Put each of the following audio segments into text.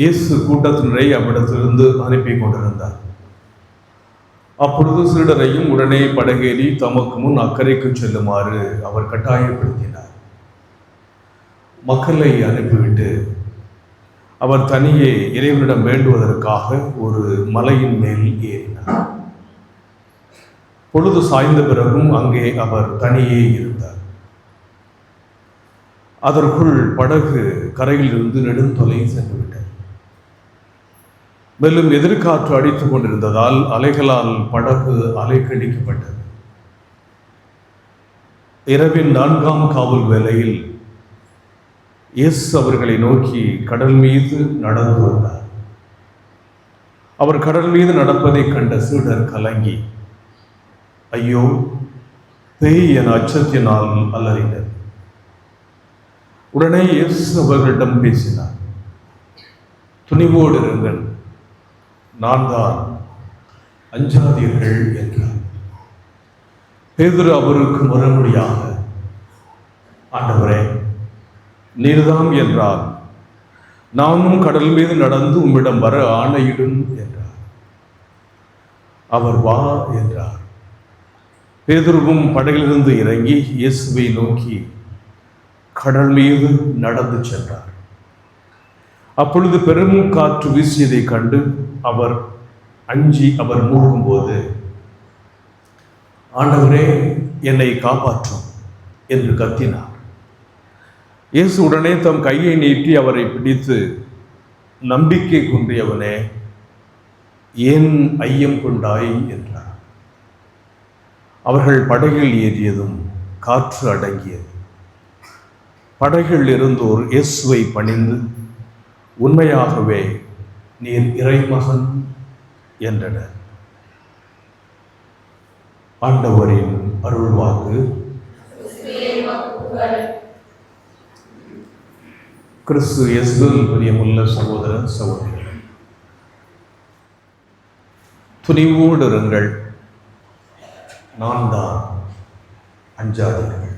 இயேசு கூட்டத்தினரை அவ்விடத்திலிருந்து அனுப்பி கொண்டிருந்தார். அப்பொழுது சீடரையும் உடனே படகேறி தமக்கு முன் அக்கறைக்கு செல்லுமாறு அவர் கட்டாயப்படுத்தினார். மக்களை அனுப்பிவிட்டு அவர் தனியே இறைவனிடம் வேண்டுவதற்காக ஒரு மலையின் மேல் ஏறினார். பொழுது சாய்ந்த பிறகும் அங்கே அவர் தனியே இருந்தார். அதற்குள் படகு கரையிலிருந்து நெடுந்தொலை சென்று விட்டது. மேலும் எதிர்காற்று அடித்துக் கொண்டிருந்ததால் அலைகளால் படகு அலைக்கடிக்கப்பட்டது. இரவின் 4ஆம் காவல் வேளையில் இயேசு அவர்களை நோக்கி கடல் மீது நடந்து வந்தார். அவர் கடல் மீது நடப்பதை கண்ட சீடர் கலங்கி, ஐயோ, பேய் என அச்சத்தினால் அலறினர். உடனே இயேசு அவர்களிடம் பேசினார். துணிவோடு இருங்கள், நான் தான், அஞ்சாதீர்கள் என்றார். பேதுரு அவருக்கு மறுமொழியாக, ஆண்டவரே, நீர்தாம் என்றார். நானும் கடல் மீது நடந்து உம்மிடம் வர ஆணையிடும் என்றார். அவர் வா என்றார். பேதுருவும் படகிலிருந்து இறங்கி இயேசுவை நோக்கி கடல் மீது நடந்து சென்றார். அப்பொழுது பெரும் காற்று வீசியதை கண்டு அவர் அஞ்சி அவர் மூழ்கும்போது, ஆண்டவரே, என்னை காப்பாற்றும் என்று கத்தினார். இயேசு உடனே தம் கையை நீட்டி அவரை பிடித்து, நம்பிக்கை குன்றியவனே, ஏன் ஐயம் கொண்டாய் என்றார். அவர்கள் படகில் ஏறியதும் காற்று அடங்கியது. படகில் இருந்தோர் இயேசுவை பணிந்து, உண்மையாகவே நீர் இறைமகன் என்றனர். ஆண்டவரின் அருள்வாக்கு. கிறிஸ்து இயேசுவில் பிரியமுள்ள சகோதர சகோதரிகளே, துணிவோடு இருங்கள், நான் தான், அஞ்சாதீர்கள்.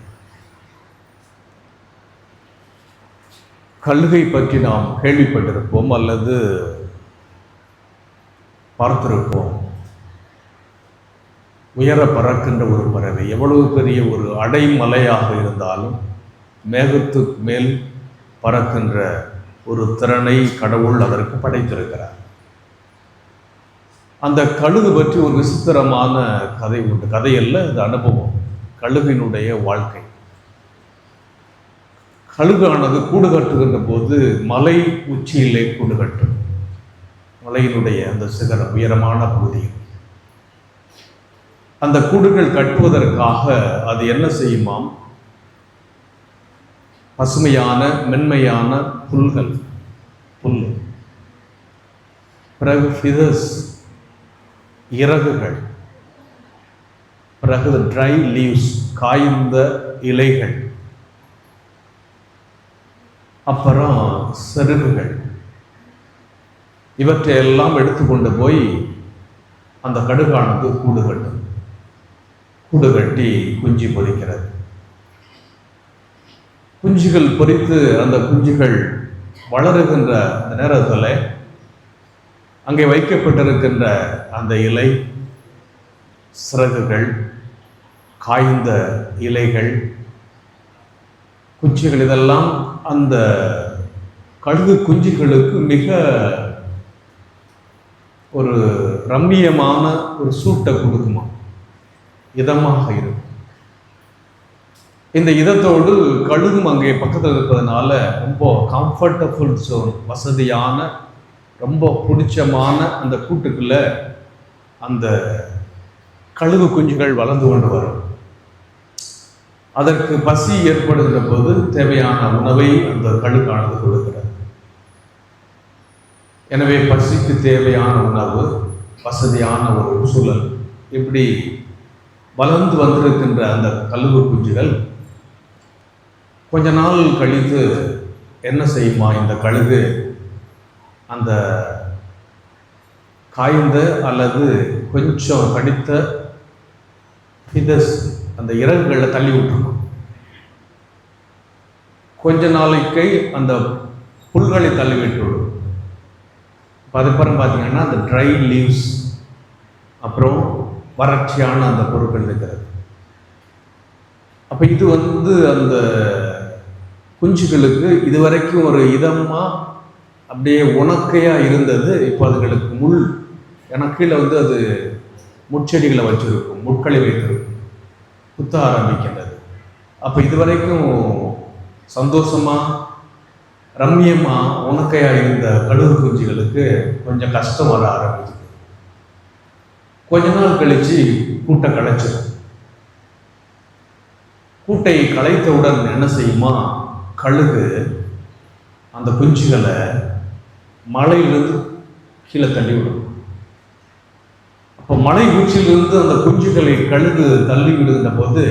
கழுகை பற்றி நாம் கேள்விப்பட்டிருப்போம் அல்லது பார்த்திருப்போம். உயர பறக்கின்ற ஒரு பறவை, எவ்வளவு பெரிய ஒரு அடைமலையாக இருந்தாலும் மேகத்துக்கு மேல் பறக்கின்ற ஒரு திறனை கடவுள் அதற்கு படைத்திருக்கிறார். அந்த கழுகு பற்றி ஒரு விசித்திரமான கதை உண்டு. கதையல்ல, அது அனுபவம், கழுகினுடைய வாழ்க்கை. கழுகானது கூடு கட்டுகின்ற போது மலை உச்சியிலே கூடு கட்டும். மலையினுடைய அந்த சிகரம், உயரமான பகுதியில் அந்த கூடுகள் கட்டுவதற்காக அது என்ன செய்யுமாம்? பசுமையான மென்மையான புல், பிறகு ஃபிதர்ஸ், இறகுகள், பிறகு ட்ரை லீவ்ஸ், காய்ந்த இலைகள், அப்புறம் செருகுகள், இவற்றையெல்லாம் எடுத்துக்கொண்டு போய் அந்த கடுகானது கூடு கட்டும். கூடு கட்டி குஞ்சு பொரிக்கிறது. குஞ்சுகள் பொரித்து அந்த குஞ்சுகள் வளருகின்ற அந்த நேரத்தில் அங்கே வைக்கப்பட்டிருக்கின்ற அந்த இலை, சிறகுகள், காய்ந்த இலைகள், குச்சிகள், இதெல்லாம் அந்த கழுகு குஞ்சுகளுக்கு மிக ஒரு ரம்மியமான ஒரு சூட்டை கொடுக்குமா, இதமாக இருக்கும். இந்த இதத்தோடு கழுகும் அங்கே பக்கத்தில் இருப்பதனால ரொம்ப கம்ஃபர்டபுள் ஜோன், வசதியான, ரொம்ப பிடிச்சமான அந்த கூட்டுக்குள்ள அந்த கழுகு குஞ்சுகள் வளர்ந்து கொண்டு வரும். அதற்கு பசி ஏற்படுகிற போது தேவையான உணவை அந்த கழுகானது கொடுக்கிறது. எனவே பசிக்கு தேவையான உணவு, வசதியான ஒரு சூழல், இப்படி வளர்ந்து வந்திருக்கின்ற அந்த கழுகு குஞ்சுகள் கொஞ்ச நாள் கழித்து என்ன செய்யுமா? இந்த கழுகு அந்த காய்ந்த அல்லது கொஞ்சம் கடித்த ஃபிதஸ், அந்த இறகுகளை தள்ளி விட்டுருக்கும். கொஞ்ச நாளைக்கு அந்த புல்களை தள்ளி விட்டுவிடும். இப்போ அதுக்கப்புறம் பார்த்தீங்கன்னா அந்த ட்ரை லீவ்ஸ், அப்புறம் வறட்சியான அந்த பொருட்கள் இருக்கிறது. அப்போ இது அந்த குஞ்சுகளுக்கு இதுவரைக்கும் ஒரு இதமாக அப்படியே உணக்கையாக இருந்தது. இப்போ அதுகளுக்கு முள், ஏன்னா கீழே அது முட்செடிகளை வச்சிருக்கும், முட்களை வைத்திருக்கும், குத்த ஆரம்பிக்கின்றது. அப்போ இதுவரைக்கும் சந்தோஷமாக ரம்மியமாக உணக்கையாக இருந்த கழுகு குஞ்சுகளுக்கு கொஞ்சம் கஷ்டம் வர ஆரம்பிக்குது. கொஞ்ச நாள் கழித்து கூட்டை களைச்சிடும். கூட்டை களைத்தவுடன் என்ன செய்யுமா, கழுகு அந்த குஞ்சுகளை மலையிலிருந்து கீழே தள்ளி விடும். அப்போ மலை உச்சியிலிருந்து அந்த குஞ்சுகளை கழுகு தள்ளி விடுகின்ற போது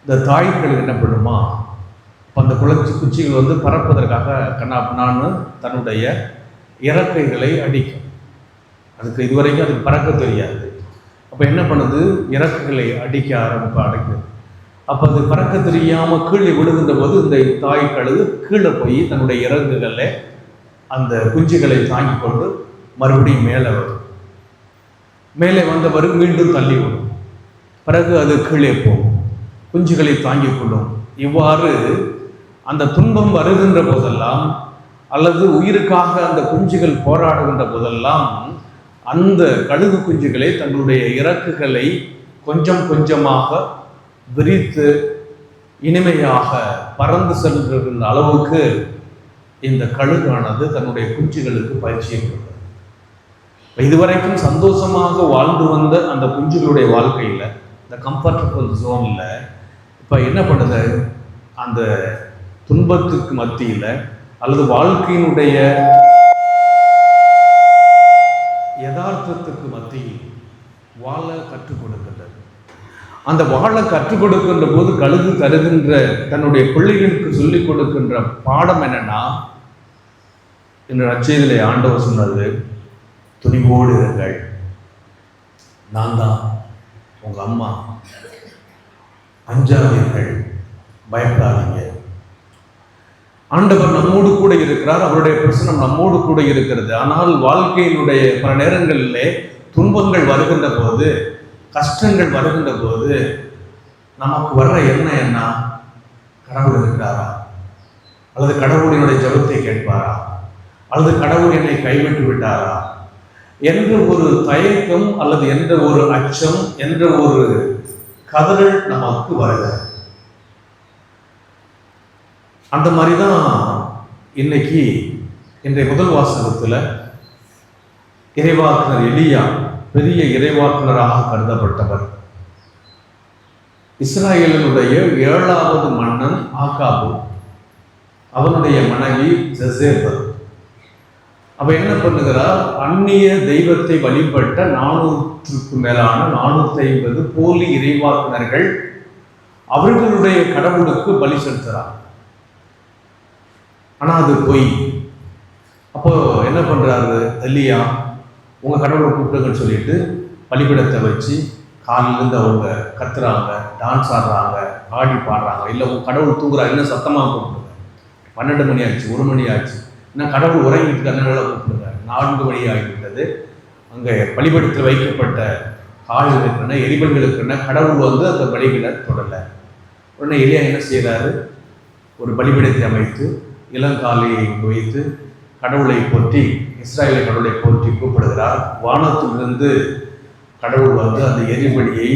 இந்த தாய் கழுகு என்ன பண்ணுமா, இப்போ அந்த குச்சிகள் பறப்பதற்காக கண்ணாப்பினான்னு தன்னுடைய இறக்கைகளை அடிக்கும். அதுக்கு இதுவரைக்கும் அதுக்கு பறக்க தெரியாது. அப்போ என்ன பண்ணுது, இறக்கைகளை அடிக்க அடைக்குது. அப்போ அது பறக்க தெரியாமல் கீழே விடுகின்ற போது இந்த தாய் கழுகு கீழே போய் தன்னுடைய இறகுகளை அந்த குஞ்சுகளை தாங்கி கொண்டு மறுபடியும் மேலே வரும். மேலே வந்தவர் மீண்டும் தள்ளி விடும். பிறகு அது கீழே போகும், குஞ்சுகளை தாங்கி கொள்ளும். இவ்வாறு அந்த துன்பம் வருகின்ற போதெல்லாம் அல்லது உயிருக்காக அந்த குஞ்சுகள் போராடுகின்ற போதெல்லாம் அந்த கழுகு குஞ்சுகளை தங்களுடைய இறக்குகளை கொஞ்சம் கொஞ்சமாக விரித்து இனிமையாக பறந்து செல்கின்ற அளவுக்கு இந்த கழுகானது தன்னுடைய குஞ்சுகளுக்கு பயிற்சியை கொடுத்தது. இதுவரைக்கும் சந்தோஷமாக வாழ்ந்து வந்த அந்த குஞ்சுகளுடைய வாழ்க்கையில், இந்த கம்ஃபர்டபுள் ஜோனில் இப்போ என்ன பண்ணுது, அந்த துன்பத்துக்கு மத்தியில் அல்லது வாழ்க்கையினுடைய யதார்த்தத்துக்கு மத்தியில் வாழ கற்றுக் கொடுக்கின்றது. அந்த வாழ கற்றுக் கொடுக்கின்ற போது கழுகு தருகின்ற தன்னுடைய பிள்ளைகளுக்கு சொல்லிக் கொடுக்கின்ற பாடம் என்னன்னா, இந்த நற்செய்தியிலே ஆண்டவர் சொன்னது, துணிவோடு இருங்கள், நான் தான் உங்கள் அம்மா, அஞ்சாதீர்கள், பயப்படாதீங்க. ஆண்டவர் நம்மோடு கூட இருக்கிறார், அவருடைய பிரசனம் நம்மோடு கூட இருக்கிறது. ஆனால் வாழ்க்கையினுடைய பல நேரங்களிலே துன்பங்கள் வருகின்ற போது, கஷ்டங்கள் வருகின்ற போது நமக்கு வர்ற என்ன கடவுள் இருக்கிறாரா, அல்லது கடவுளினுடைய ஜெபத்தை கேட்பாரா, அல்லது கடவுள் என்னை கைவிட்டு விட்டாரா என்ற ஒரு தயக்கம் அல்லது என்ற ஒரு அச்சம் என்ற ஒரு கதறல் நமக்கு வருகிறது. அந்த மாதிரி தான் இன்னைக்கு இன்றைய முதல் வாசகத்தில் இறைவாக்குனர் எலியா பெரிய இறைவாக்குனராக கருதப்பட்டவர். இஸ்ராயேலினுடைய 7வது மன்னன் ஆகாபு, அவனுடைய மனைவி ஜெசேபல். அவ என்ன பண்ணுகிறார், அந்நிய தெய்வத்தை வழிபட்ட 400க்கு மேலான 450 போலி இறைவாக்குனர்கள் அவர்களுடைய கடவுளுக்கு பலி செலுத்துகிறார். ஆனா அது பொய். அப்போ என்ன பண்றாரு எலியா, உங்க கடவுளை கூப்பிடுங்கன்னு சொல்லிட்டு பலிபீடத்தை வச்சு காலிலிருந்து அவங்க கத்துறாங்க, டான்ஸ் ஆடுறாங்க, ஆடி பாடுறாங்க. இல்லை உங்க கடவுள் தூங்குறாங்க, இன்னும் சத்தமாக கூப்பிடுங்க. 12 மணி ஆச்சு, 1 மணி ஆச்சு, இன்னும் கடவுள் உறங்கிட்டு கண்ணால கூப்பிடுங்க. 4 மணி ஆகிவிட்டது. அங்கே பலிபீடத்தில் வைக்கப்பட்ட கால்களுக்குன்னா எரிபல்களுக்குன்னா கடவுள் அந்த பலிகளை தொடலை. உடனே எலியா என்ன செய்கிறாரு, ஒரு பலிபீடத்தை அமைத்து இளங்காலையை வைத்து கடவுளை போற்றி, இஸ்ராயலை கடவுளை போற்றி கூப்பிடுகிறார். வானத்திலிருந்து கடவுள் அந்த எரிபலியை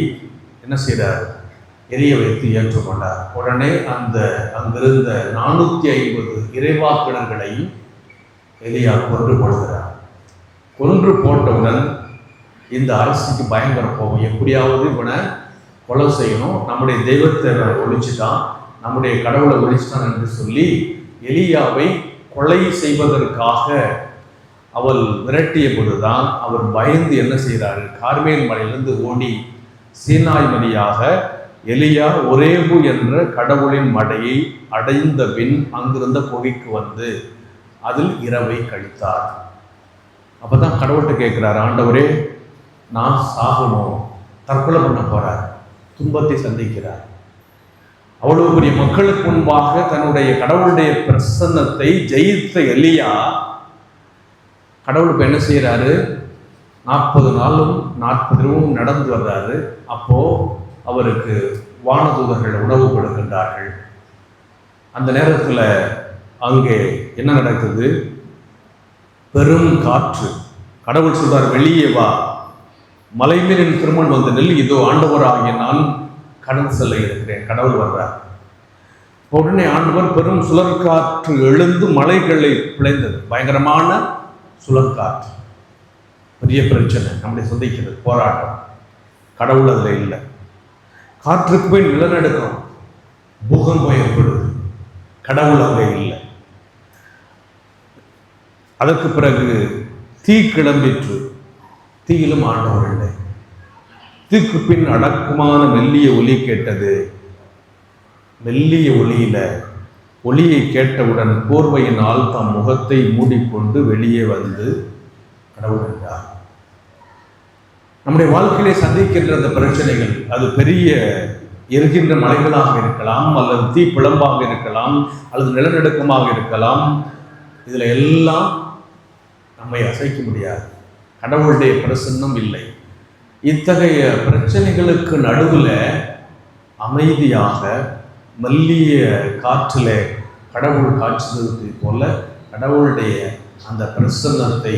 என்ன செய்கிறார், எரிய வைத்து ஏற்றுக்கொண்டார். உடனே அங்கிருந்த 450 இறைவாக்கினர்களையும் எலியா கொன்று போடுகிறார். கொன்று போட்டவுடன் இந்த அரசுக்கு பயங்கர போகும், எப்படியாவது இவனை கொலை செய்யணும், நம்முடைய தெய்வத்தை ஒழிச்சுட்டான், நம்முடைய கடவுளை ஒழிச்சிட்டான் என்று சொல்லி எலியாவை கொலை செய்வதற்காக அவள் விரட்டிய போதுதான் அவர் பயந்து என்ன செய்கிறார், கார்மேல் மலையிலிருந்து ஓடி சீனாய் மலையாக எலியா ஒரேபு என்ற கடவுளின் மடையை அடைந்த பின் அங்கிருந்த குகைக்கு வந்து அதில் இரவை கழித்தார். அப்பதான் கடவுள்கிட்ட கேட்கிறார், ஆண்டவரே நான் சாகணும், தற்கொலை பண்ண போறார், துன்பத்தை சந்திக்கிறார். அவ்வளவு பெரிய மக்களுக்கு முன்பாக தன்னுடைய கடவுளுடைய பிரசன்னத்தை ஜெயித்த எலியா கடவுள் இப்போ என்ன செய்கிறாரு? 40 நாளும் 40 இரவும் நடந்து வர்றாரு. அப்போது அவருக்கு வானதூதர்கள் உணவு கொடுக்கின்றார்கள். அந்த நேரத்தில் அங்கே என்ன நடக்குது? பெரும் காற்று. கடவுள் சொல்றார், வெளியே வா, மலை மேல் என் திருமண் வந்து நெல், இதோ ஆண்டவராகிய நான் கடந்து செல்ல இருக்கிறேன். கடவுள் வர்றார். உடனே ஆண்டவர் பெரும் சுழற்காற்று எழுந்து மலைகளை பிழைந்தது. பயங்கரமான சுழற்காற்று. பெரிய பிரச்சனை நம்மளை சந்திக்கிறது, போராட்டம். கடவுள் அதில் இல்லை. காற்றுக்கு போய் நிலநடுக்கம், பூகம்பம் ஏற்படுது. கடவுள் அங்கே இல்லை. அதற்கு பிறகு தீ கிளம்பிற்று. தீயிலும் ஆண்டவர் இல்லை. தீக்கு பின் அடக்கமான மெல்லிய ஒலி கேட்டது. மெல்லிய ஒலியில ஒலியை கேட்டவுடன் போர்வையினால் தம் முகத்தை மூடிக்கொண்டு வெளியே வந்து கடவுள் என்றார். நம்முடைய வாழ்க்கையிலே சந்திக்கின்ற அந்த பிரச்சனைகள், அது பெரிய எரிகின்ற மலைகளாக இருக்கலாம், அல்லது தீ பிளம்பாக இருக்கலாம், அல்லது நிலநடுக்கமாக இருக்கலாம். இதில் எல்லாம் நம்மை அசைக்க முடியாது. கடவுளுடைய பிரசன்னம் இல்லை. இத்தகைய பிரச்சனைகளுக்கு நடுவில் அமைதியாக மெல்லிய காற்றில் கடவுள் காட்சியதை போல கடவுளுடைய அந்த பிரசன்னத்தை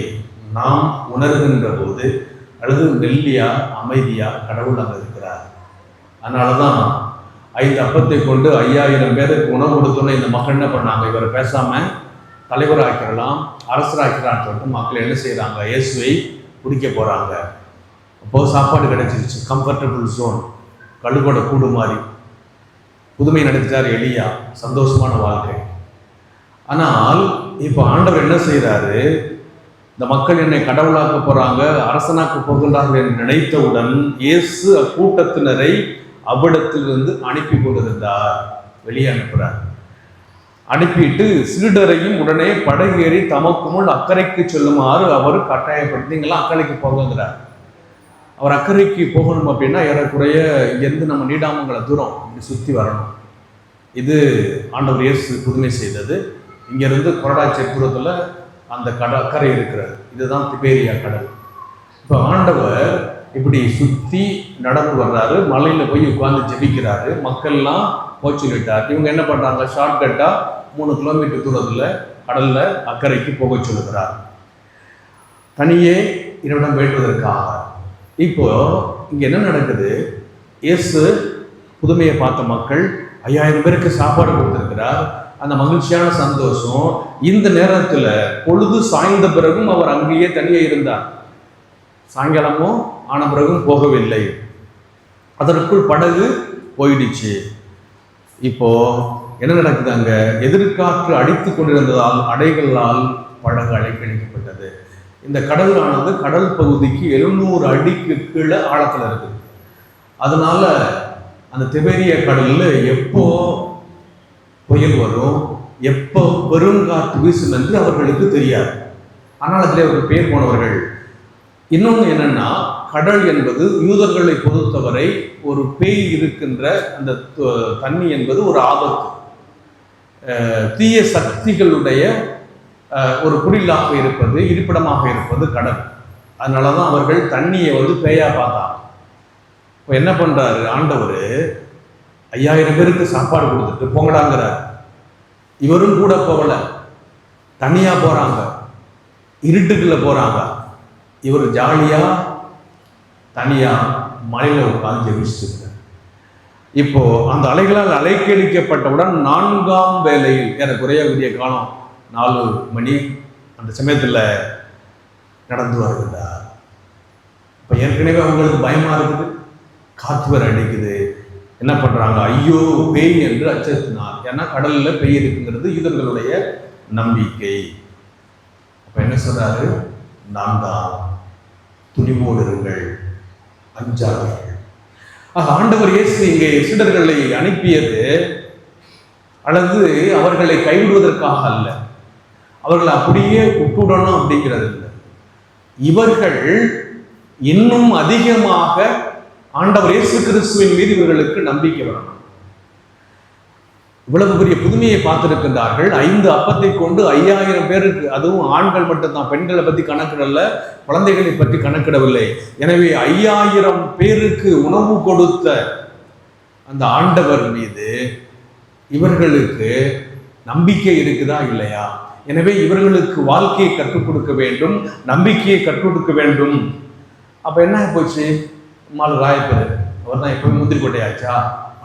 நாம் உணர்கின்ற போது, அல்லது மெல்லியா அமைதியா கடவுள் அங்கே இருக்கிறார். அதனால தான் 5 அப்பத்தை கொண்டு 5000 பேருக்கு உணவு கொடுத்தோன்னே இந்த மக்கள் என்ன பண்ணாங்க? இவரை பேசாமல் தலைவராக்கிறலாம், அரசராக்கிறான்னு சொல்லிட்டு மக்கள் என்ன செய்கிறாங்க? இயேசுவை பிடிக்க போகிறாங்க. அப்போது சாப்பாடு கிடைச்சிருச்சு. கம்ஃபர்டபுள் ஜோன், கழுகோட கூடு மாதிரி புதுமை நடத்திட்டார் எலியா. சந்தோஷமான வாழ்க்கை. ஆனால் இப்போ ஆண்டவர் என்ன செய்கிறாரு? இந்த மக்கள் என்னை கடவுளாக்க போகிறாங்க, அரசனாக்க போகின்றார்கள் என்று நினைத்தவுடன் இயேசு அக்கூட்டத்தினரை அவ்விடத்திலிருந்து அனுப்பி கொண்டிருந்தார். வெளியே அனுப்புகிறார். அனுப்பிட்டு சீடரையும் உடனே படகேறி தமக்கு முன் அக்கறைக்கு செல்லுமாறு அவர் கட்டாயப்படுத்தி, நீங்களாம் அக்கறைக்கு போகுங்கிறார். அவர் அக்கறைக்கு போகணும் அப்படின்னா ஏறக்குறைய இங்கேருந்து நம்ம நீடாமங்கல தூரம் இப்படி சுற்றி வரணும். இது ஆண்டவர் இயேசு புதுமை செய்தது. இங்கேருந்து கொரடாச்சை தூரத்தில் அந்த அக்கறை இருக்கிறது. இதுதான் திபேரியா கடல். இப்போ ஆண்டவர் இப்படி சுற்றி நடந்து வர்றாரு. மலையில் போய் உட்கார்ந்து ஜெபிக்கிறாரு. மக்கள்லாம் போச்சுட்டார். இவங்க என்ன பண்ணுறாங்க? ஷார்ட்கட்டாக 3 கிலோமீட்டர் தூரத்தில் கடலில் அக்கறைக்கு போக சொல்லுகிறார், தனியே என்னிடம் வேண்டுவதற்காக. இப்போ இங்கே என்ன நடக்குது? இயேசு புதுமையை பார்த்த மக்கள் 5000 பேருக்கு சாப்பாடு கொடுத்திருக்கிறார். அந்த மகிழ்ச்சியான சந்தோஷம். இந்த நேரத்தில் பொழுது சாய்ந்த பிறகும் அவர் அங்கேயே தனியே இருந்தார். சாயங்காலமும் ஆன பிறகும் போகவில்லை. அதற்குள் படகு போயிடுச்சு. இப்போ என்ன நடக்குது? அங்க எதிர்காற்று அடித்து கொண்டிருந்ததால் அடைகளால் படகு அலைக்கழிக்கப்பட்டது. இந்த கடலானது கடல் பகுதிக்கு 700 அடிக்கு கீழே ஆழத்தில் இருக்குது. அதனால அந்த திபேரிய கடல்ல எப்போ புயல் வரும், எப்போ பெருங்காற்று வீசும் என்று அவர்களுக்கு தெரியாது. ஆனால் அதில் அவர்கள் பேர் போனவர்கள். இன்னொன்று என்னன்னா, கடல் என்பது யூதர்களை பொறுத்தவரை ஒரு பேய் இருக்கின்ற அந்த தண்ணி என்பது ஒரு ஆபத்து, தீய சக்திகளுடைய ஒரு குடிலாக இருப்பது, இருப்பிடமாக இருப்பது கடல். அதனால தான் அவர்கள் தண்ணியை பேயா பார்த்தாங்க. இப்போ என்ன பண்ணுறாரு ஆண்டவர்? 5000 பேருக்கு சாப்பாடு கொடுத்துட்டு போங்கடாங்கிறார். இவரும் கூட போகல, தனியாக போகிறாங்க, இருட்டுக்குள்ளே போகிறாங்க. இவர் ஜாலியாக தனியாக மலையில் உட்கார்ந்து ஜெபிச்சுட்டு. இப்போ அந்த அலைகளால் அலைக்கழிக்கப்பட்டவுடன் 4ஆம் வேளையில், ஏறக்குறைய விடிய காலம் 4 மணி அந்த சமயத்தில் நடந்து வருகிறார். இப்போ ஏற்கனவே அவங்களுக்கு பயமாக இருக்குது, காற்று வேறு அடிக்குது. என்ன பண்ணுறாங்க? ஐயோ பேய் என்று அச்சத்தினார். ஏன்னா கடலில் பேய் இருக்குங்கிறது யூதர்களுடைய நம்பிக்கை. அப்போ என்ன சொல்றாரு? நான் தான், துணிவோடு இருங்கள், அஞ்சாதீர்கள். ஆண்டவர் இயேசு இங்கே சீடர்களை அனுப்பியது அல்லது அவர்களை கைவிடுவதற்காக அல்ல, அவர்களை அப்படியே விட்டுடணும் அப்படிங்கிறது இல்லை. இவர்கள் இன்னும் அதிகமாக ஆண்டவர் இயேசு கிறிஸ்துவின் மீது இவர்களுக்கு நம்பிக்கை வரணும். இவ்வளவு பெரிய புதுமையை பார்த்திருக்கின்றார்கள். 5 அப்பத்தை கொண்டு 5000 பேருக்கு, அதுவும் ஆண்கள் மட்டும்தான், பெண்களை பற்றி கணக்கிடல, குழந்தைகளை பற்றி கணக்கிடவில்லை. எனவே 5000 பேருக்கு உணவு கொடுத்த அந்த ஆண்டவர் மீது இவர்களுக்கு நம்பிக்கை இருக்குதா இல்லையா? எனவே இவர்களுக்கு வாழ்க்கையை கற்றுக் கொடுக்க வேண்டும், நம்பிக்கையை கற்றுக் கொடுக்க வேண்டும். அப்ப என்ன போச்சு? ராயப்பர் அவர் தான் எப்பவுமே முந்திரி கொட்டையாச்சா?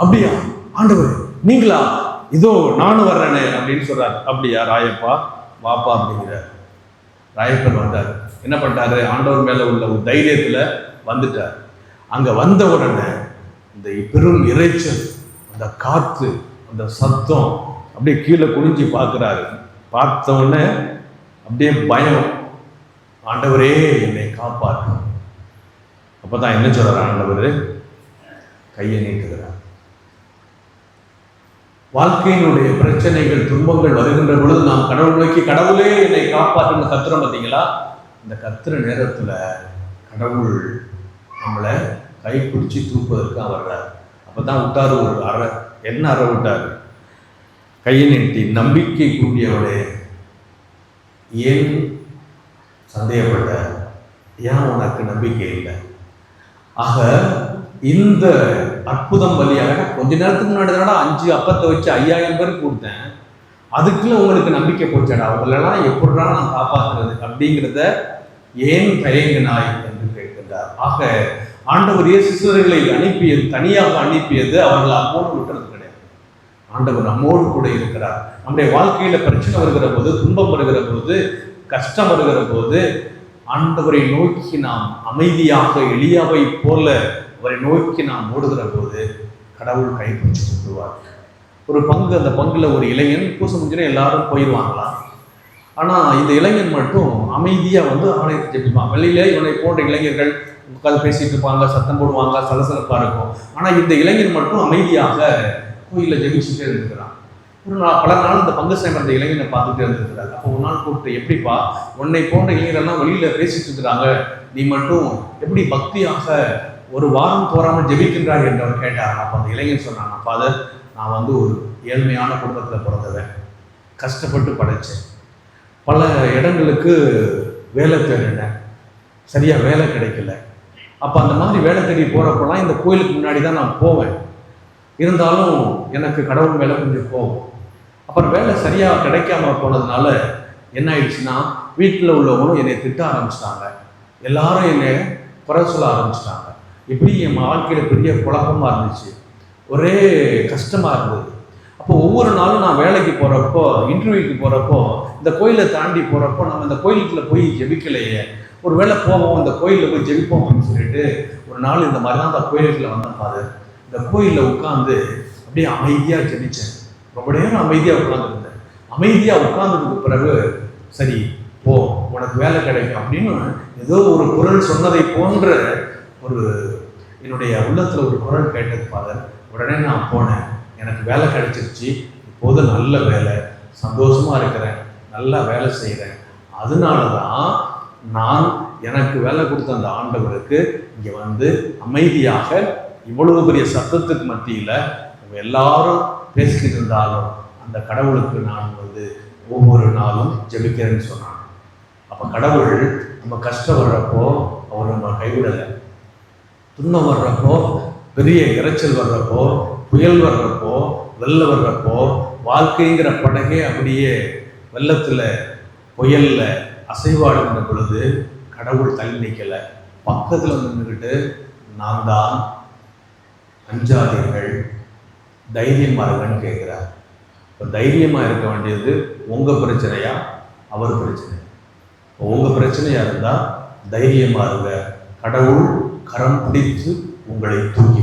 அப்படியா ஆண்டவர் நீங்களா? இதோ நானும் வர்றேனே அப்படின்னு சொல்றாரு. அப்படியா ராயப்பா வாப்பா அப்படிங்கிறார். ராயப்பர் வந்தார். என்ன பண்ணிட்டாரு? ஆண்டவர் மேல உள்ள ஒரு தைரியத்துல வந்துட்டார். அங்க வந்த உடனே இந்த பெரும் இறைச்சல், அந்த காத்து, அந்த சத்தம், அப்படியே கீழே குனிஞ்சு பார்க்கிறாரு. பார்த்த உடனே அப்படியே பயம். ஆண்டவரே என்னை காப்பாற்று. அப்பதான் என்ன சொல்றாரு ஆண்டவர்? கையை நீட்டுகிறார். வாழ்க்கையினுடைய பிரச்சனைகள், துன்பங்கள் வருகின்ற பொழுது நாம் கடவுள் நோக்கி கடவுளே என்னை காப்பாற்றுன்னு கத்துறோம் பார்த்தீங்களா? இந்த கத்துற நேரத்துல கடவுள் நம்மளை கைப்பிடிச்சு தூக்குவதற்கு வர்றார். அப்பதான் விட்டாரு ஒரு அறை. என்ன அறை விட்டாரு? கையை நீட்டி, நம்பிக்கை கூடியவளே ஏன் சந்தேகப்பட்ட? ஏன் உனக்கு நம்பிக்கை இல்லை? ஆக இந்த அற்புதம் வழியாக கொஞ்ச நேரத்துக்கு முன்னாடி 5 அப்பத்தை வச்சு 5000 பேருக்கு கொடுத்தேன், அதுக்குள்ள உங்களுக்கு நம்பிக்கை போச்சாடா? அவங்களெல்லாம் எப்படிடா நான் காப்பாற்றுறது அப்படிங்கிறத ஏன் தயங்கினாய் என்று கேட்கின்றார். ஆக ஆண்டவர் சிசுவர்களை அனுப்பியது, தனியாக அனுப்பியது அவர்கள் அம்மோடு விட்டுறது கிடையாது. ஆண்டவர் நம்மோடு கூட இருக்கிறார். நம்முடைய வாழ்க்கையில பிரச்சனை வருகிற போது, துன்பம் வருகிற போது, கஷ்டம் வருகிற போது ஆண்டவரை நோக்கி நாம் அமைதியாக எளியாவை போல அவரை நோக்கி நாம் ஓடுகிற போது கடவுள் கைப்பிடிச்சு கொண்டுவார். ஒரு பங்கு, அந்த பங்குல ஒரு இளைஞன் பூச முடிஞ்சுன்னா எல்லாரும் போயிடுவாங்களாம். ஆனா இந்த இளைஞன் மட்டும் அமைதியா ஆலயத்தை ஜெபிப்பான். வெளியில இவனை போன்ற இளைஞர்கள் உட்காந்து பேசிட்டு இருப்பாங்க, சத்தம் போடுவாங்க, சலசலப்பா இருக்கும். ஆனா இந்த இளைஞன் மட்டும் அமைதியாக கோயில ஜெபிச்சுட்டே இருந்துக்கிறான். பல நாள் இந்த பங்கு சேமந்த இளைஞனை பார்த்துட்டே இருந்திருக்கிறார். அப்போ ஒரு நாள் கூப்பிட்டு, எப்படிப்பா உன்னை போன்ற இளைஞரெல்லாம் வெளியில பேசிட்டு இருக்கிறாங்க, நீ மட்டும் எப்படி பக்தியாக ஒரு வாரம் போறாமல் ஜெபிக்கின்றார் என்று அவர் கேட்டார். அப்போ அந்த இளைஞன் சொன்னாங்க, ஃபாதர் நான் ஒரு ஏழ்மையான குடும்பத்தில் பிறந்தவன், கஷ்டப்பட்டு படைச்சேன், பல இடங்களுக்கு வேலை தேடினேன், சரியா வேலை கிடைக்கல. அப்போ அந்த மாதிரி வேலை தேடி போறப்பெல்லாம் இந்த கோயிலுக்கு முன்னாடி தான் நான் போவேன். இருந்தாலும் எனக்கு கடவுள் மேலே கொஞ்சம் போகும். அப்புறம் வேலை சரியா கிடைக்காம போனதுனால என்ன ஆயிடுச்சுன்னா, வீட்டில் உள்ளவங்களும் என்னை திட்ட ஆரம்பிச்சிட்டாங்க, எல்லாரும் என்னை குறை சொல்ல ஆரம்பிச்சிட்டாங்க. இப்படி என் வாழ்க்கையில பெரிய குழப்பமா இருந்துச்சு, ஒரே கஷ்டமா இருந்தது. அப்போ ஒவ்வொரு நாளும் நான் வேலைக்கு போறப்போ, இன்டர்வியூக்கு போறப்போ, இந்த கோயிலை தாண்டி போறப்போ நம்ம இந்த கோயிலுக்குள்ள போய் ஜெபிக்கலையே, ஒரு வேளை போவோம் இந்த கோயிலில் போய் ஜெபிப்போம் அப்படின்னு சொல்லிட்டு ஒரு நாள் இந்த மாதிரி தான் அந்த கோயிலுக்குள்ள வந்தேன். ஃபாதர் இந்த கோயிலில் உட்காந்து அப்படியே அமைதியா ஜெபிச்சேன். ரொம்ப நேரம் அமைதியா உட்காந்துருந்தேன். அமைதியா உட்கார்ந்ததுக்கு பிறகு சரி போ உனக்கு வேலை கிடைக்கும் அப்படின்னு ஏதோ ஒரு குரல் சொன்னதை போன்ற ஒரு என்னுடைய உள்ளத்துல ஒரு குரல் கேட்டது ஃபாதர். உடனே நான் போனேன், எனக்கு வேலை கிடைச்சிருச்சு, இப்போது நல்ல வேலை, சந்தோஷமா இருக்கிறேன், நல்லா வேலை செய்கிறேன். அதனாலதான் நான் எனக்கு வேலை கொடுத்த அந்த ஆண்டவருக்கு இங்க அமைதியாக இவ்வளவு பெரிய சத்தத்துக்கு மத்தியில எல்லாரும் பேசிக்கிட்டு இருந்தாலும் அந்த கடவுளுக்கு நான் ஒவ்வொரு நாளும் ஜெபிக்கிறேன்னு சொன்னான். அப்ப கடவுள் நம்ம கஷ்டம் வர்றப்போ அவர் நம்ம கைவிடலை. துன்பம் வர்றப்போ, பெரிய இறைச்சல் வர்றப்போ, புயல் வர்றப்போ, வெள்ளம் வர்றப்போ, வாழ்க்கைங்கிற படகே அப்படியே வெள்ளத்துல புயல்ல அசைவாடுகிற பொழுது கடவுள் தள்ளி நிற்கல, பக்கத்துல நின்றுக்கிட்டு நான் தான், அஞ்சாதீர்கள், தைரியமா இருங்கன்னு கேட்கிறார். இப்போ தைரியமா இருக்க வேண்டியது உங்க பிரச்சனையா அவர் பிரச்சனை? உங்க பிரச்சனையா இருந்தா தைரியமா இருங்க, கடவுள் கரம் பிடித்து உங்களை தூக்கி